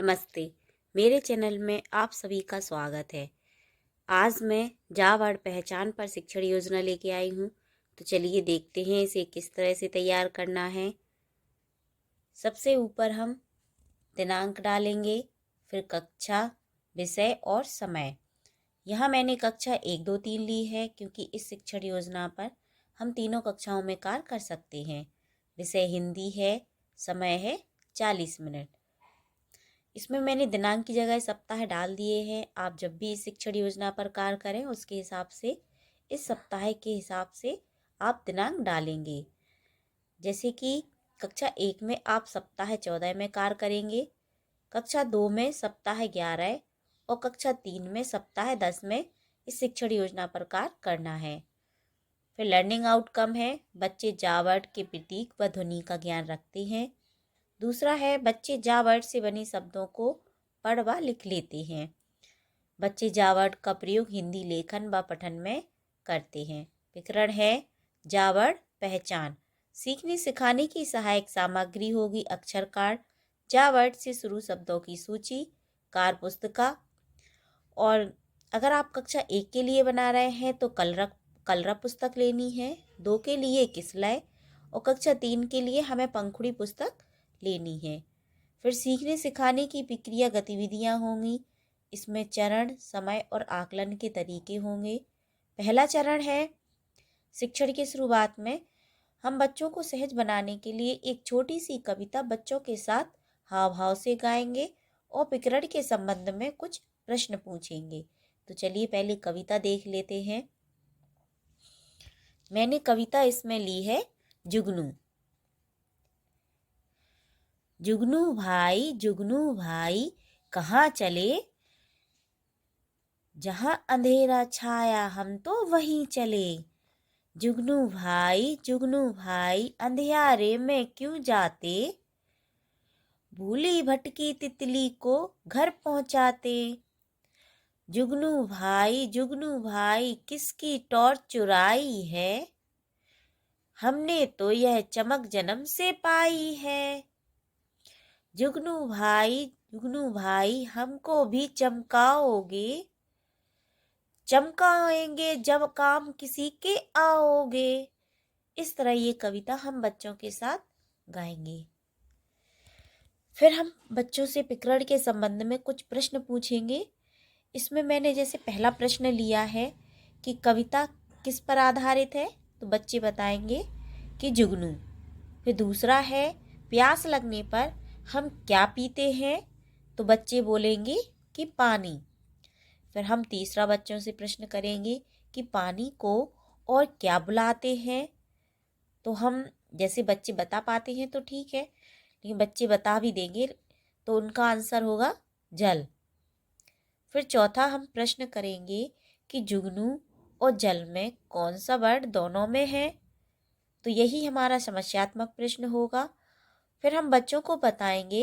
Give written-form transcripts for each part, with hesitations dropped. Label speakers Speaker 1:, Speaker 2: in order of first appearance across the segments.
Speaker 1: नमस्ते। मेरे चैनल में आप सभी का स्वागत है। आज मैं जावाड़ पहचान पर शिक्षण योजना लेके आई हूँ। तो चलिए देखते हैं इसे किस तरह से तैयार करना है। सबसे ऊपर हम दिनांक डालेंगे, फिर कक्षा, विषय और समय। यहाँ मैंने कक्षा 1, 2, 3 ली है क्योंकि इस शिक्षण योजना पर हम तीनों कक्षाओं में कार्य कर सकते हैं। विषय हिंदी है, समय है 40 मिनट। इसमें मैंने दिनांक की जगह सप्ताह डाल दिए हैं। आप जब भी इस शिक्षण योजना पर कार्य करें उसके हिसाब से, इस सप्ताह के हिसाब से आप दिनांक डालेंगे। जैसे कि कक्षा 1 में आप सप्ताह 14 में कार्य करेंगे, कक्षा 2 में सप्ताह 11 और कक्षा 3 में सप्ताह 10 में इस शिक्षण योजना पर कार्य करना है। फिर लर्निंग आउटकम है, बच्चे जावर्ड के प्रतीक व ध्वनि का ज्ञान रखते हैं। दूसरा है, बच्चे जावर्ड से बने शब्दों को पढ़ व लिख लेते हैं। बच्चे जावर्ड का प्रयोग हिंदी लेखन व पठन में करते हैं। विकरण है, जावर्ड पहचान सीखने सिखाने की सहायक सामग्री होगी अक्षर कार्ड, जावर्ड से शुरू शब्दों की सूची, कार्य पुस्तिका। और अगर आप कक्षा 1 के लिए बना रहे हैं तो कलरव पुस्तक लेनी है, 2 के लिए किसलय और कक्षा 3 के लिए हमें पंखुड़ी पुस्तक लेनी है। फिर सीखने सिखाने की प्रक्रिया गतिविधियां होंगी। इसमें चरण, समय और आकलन के तरीके होंगे। पहला चरण है, शिक्षण की शुरुआत में हम बच्चों को सहज बनाने के लिए एक छोटी सी कविता बच्चों के साथ हाव भाव से गाएंगे और विकरण के संबंध में कुछ प्रश्न पूछेंगे। तो चलिए पहले कविता देख लेते हैं। मैंने कविता इसमें ली है जुगनू। जुगनू भाई कहाँ चले, जहाँ अंधेरा छाया हम तो वहीं चले। जुगनू भाई अंधियारे में क्यों जाते, भूली भटकी तितली को घर पहुँचाते। जुगनू भाई किसकी टॉर्च चुराई है, हमने तो यह चमक जन्म से पाई है। जुगनू भाई हमको भी चमकाएंगे जब काम किसी के आओगे। इस तरह ये कविता हम बच्चों के साथ गाएंगे। फिर हम बच्चों से विकरण के संबंध में कुछ प्रश्न पूछेंगे। इसमें मैंने जैसे पहला प्रश्न लिया है कि कविता किस पर आधारित है, तो बच्चे बताएंगे कि जुगनू। फिर दूसरा है, प्यास लगने पर हम क्या पीते हैं, तो बच्चे बोलेंगे कि पानी। फिर हम तीसरा बच्चों से प्रश्न करेंगे कि पानी को और क्या बुलाते हैं, तो हम जैसे बच्चे बता पाते हैं तो ठीक है, लेकिन बच्चे बता भी देंगे तो उनका आंसर होगा जल। फिर चौथा हम प्रश्न करेंगे कि जुगनू और जल में कौन सा वर्ड दोनों में है, तो यही हमारा समस्यात्मक प्रश्न होगा। फिर हम बच्चों को बताएंगे,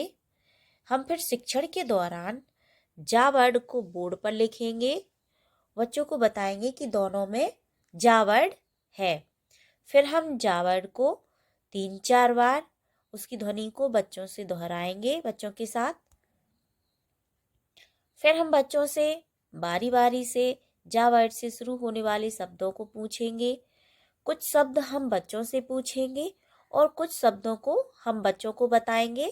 Speaker 1: हम फिर शिक्षण के दौरान जा वर्ड को बोर्ड पर लिखेंगे, बच्चों को बताएंगे कि दोनों में जा वर्ड है। फिर हम जा वर्ड को 3-4 बार उसकी ध्वनि को बच्चों से दोहराएंगे बच्चों के साथ। फिर हम बच्चों से बारी बारी से जा वर्ड से शुरू होने वाले शब्दों को पूछेंगे। कुछ शब्द हम बच्चों से पूछेंगे और कुछ शब्दों को हम बच्चों को बताएंगे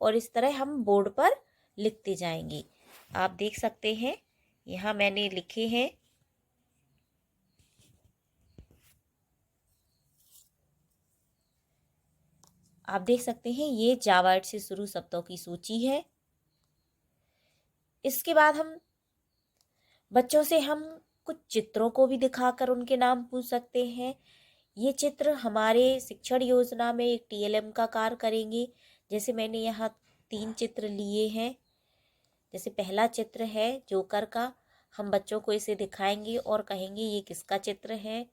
Speaker 1: और इस तरह हम बोर्ड पर लिखते जाएंगे। आप देख सकते हैं यहाँ मैंने लिखे हैं। आप देख सकते हैं ये जा वर्ड से शुरू शब्दों की सूची है। इसके बाद हम बच्चों से हम कुछ चित्रों को भी दिखाकर उनके नाम पूछ सकते हैं। ये चित्र हमारे शिक्षण योजना में एक TLM का कार्य करेंगे। जैसे मैंने यहाँ 3 चित्र लिए हैं। जैसे पहला चित्र है जोकर का, हम बच्चों को इसे दिखाएंगे और कहेंगे ये किसका चित्र है।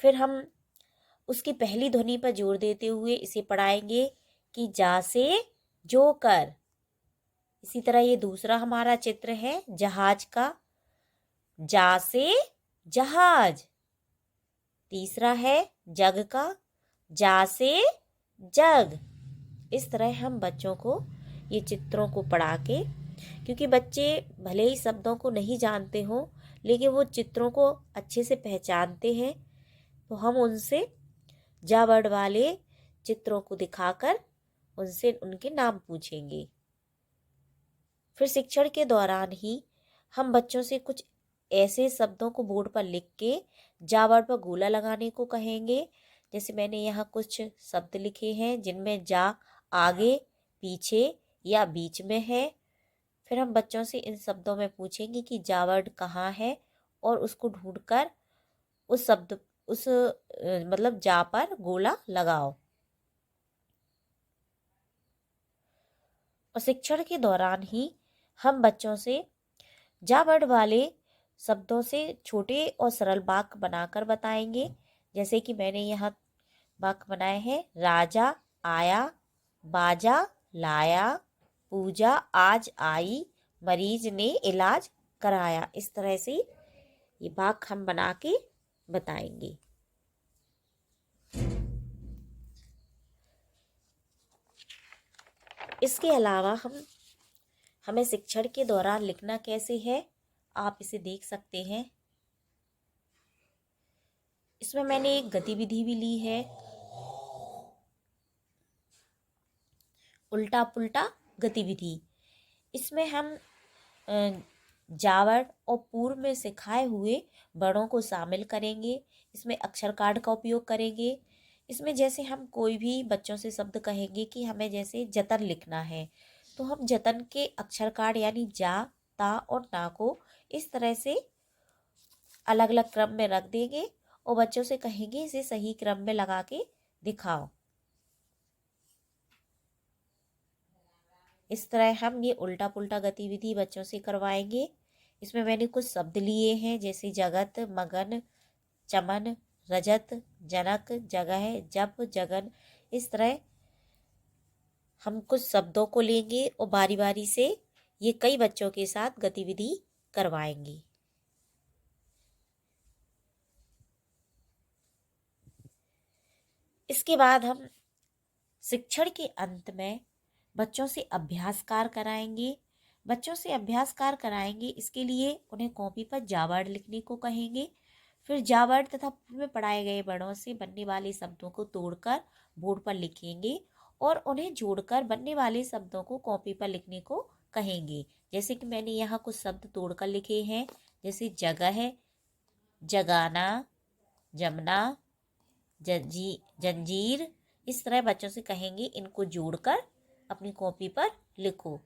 Speaker 1: फिर हम उसकी पहली ध्वनि पर जोर देते हुए इसे पढ़ाएंगे कि जा से जोकर। इसी तरह ये दूसरा हमारा चित्र है जहाज का, जा से जहाज। तीसरा है जग का, जा से जग। इस तरह हम बच्चों को ये चित्रों को पढ़ा के, क्योंकि बच्चे भले ही शब्दों को नहीं जानते हों लेकिन वो चित्रों को अच्छे से पहचानते हैं। तो हम उनसे जा वर्ड वाले चित्रों को दिखाकर उनसे उनके नाम पूछेंगे। फिर शिक्षण के दौरान ही हम बच्चों से कुछ ऐसे शब्दों को बोर्ड पर लिख के जा वर्ड पर गोला लगाने को कहेंगे। जैसे मैंने यहाँ कुछ शब्द लिखे हैं जिनमें जा आगे, पीछे या बीच में है। फिर हम बच्चों से इन शब्दों में पूछेंगे कि जा वर्ड कहाँ है और उसको ढूंढकर उस शब्द मतलब जा पर गोला लगाओ। और शिक्षण के दौरान ही हम बच्चों से जा वर्ड वाले शब्दों से छोटे और सरल वाक्य बनाकर बताएंगे। जैसे कि मैंने यहाँ वाक्य बनाए हैं, राजा आया, बाजा लाया, पूजा आज आई, मरीज ने इलाज कराया। इस तरह से ये वाक्य हम बना के बताएंगे। इसके अलावा हमें शिक्षण के दौरान लिखना कैसे है, आप इसे देख सकते हैं। इसमें मैंने एक गतिविधि भी ली है, उल्टा पुल्टा गतिविधि। इसमें हम जावड़ और पूर्व में सिखाए हुए वर्णों को शामिल करेंगे। इसमें अक्षर कार्ड का उपयोग करेंगे। इसमें जैसे हम कोई भी बच्चों से शब्द कहेंगे कि हमें जैसे जतन लिखना है, तो हम जतन के अक्षर कार्ड यानी जा, ता और ना को इस तरह से अलग अलग क्रम में रख देंगे और बच्चों से कहेंगे इसे सही क्रम में लगा के दिखाओ। इस तरह हम ये उल्टा पुल्टा गतिविधि बच्चों से करवाएंगे। इसमें मैंने कुछ शब्द लिए हैं जैसे जगत, मगन, चमन, रजत, जनक, जगह, जप, जगन। इस तरह हम कुछ शब्दों को लेंगे और बारी बारी से ये कई बच्चों के साथ गतिविधि करवाएंगे। इसके बाद हम शिक्षण के अंत में बच्चों से अभ्यास कार्य कराएंगे। इसके लिए उन्हें कॉपी पर जा वर्ड लिखने को कहेंगे। फिर जा वर्ड तथा पूर्व में पढ़ाए गए वर्णों से बनने वाले शब्दों को तोड़कर बोर्ड पर लिखेंगे और उन्हें जोड़कर बनने वाले शब्दों को कॉपी पर लिखने को कहेंगे। जैसे कि मैंने यहाँ कुछ शब्द तोड़कर लिखे हैं, जैसे जगह, जगाना, जमना, जंजीर। इस तरह बच्चों से कहेंगे इनको जोड़कर अपनी कॉपी पर लिखो।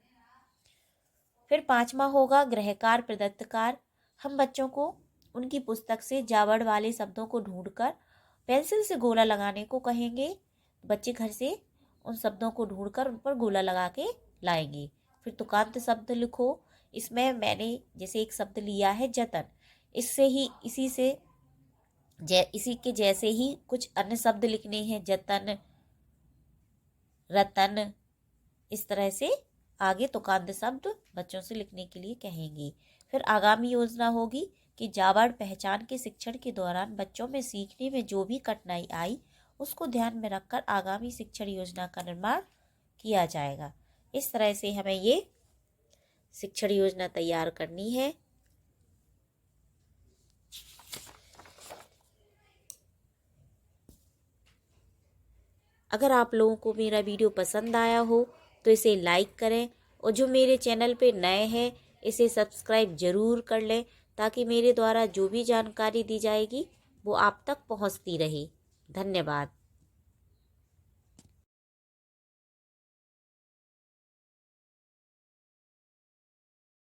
Speaker 1: फिर 5वां होगा गृहकार प्रदत्तकार। हम बच्चों को उनकी पुस्तक से जावड़ वाले शब्दों को ढूंढकर पेंसिल से गोला लगाने को कहेंगे। बच्चे घर से उन शब्दों को ढूंढकर उन पर गोला लगा के लाएंगे। फिर तुकांत शब्द लिखो। इसमें मैंने जैसे एक शब्द लिया है जतन, इसी के जैसे ही कुछ अन्य शब्द लिखने हैं, जतन, रतन। इस तरह से आगे तुकांत शब्द बच्चों से लिखने के लिए कहेंगे। फिर आगामी योजना होगी कि जावड़ पहचान के शिक्षण के दौरान बच्चों में सीखने में जो भी कठिनाई आई उसको ध्यान में रखकर आगामी शिक्षण योजना का निर्माण किया जाएगा। इस तरह से हमें ये शिक्षण योजना तैयार करनी है। अगर आप लोगों को मेरा वीडियो पसंद आया हो तो इसे लाइक करें और जो मेरे चैनल पे नए हैं इसे सब्सक्राइब ज़रूर कर लें ताकि मेरे द्वारा जो भी जानकारी दी जाएगी वो आप तक पहुंचती रहे। धन्यवाद।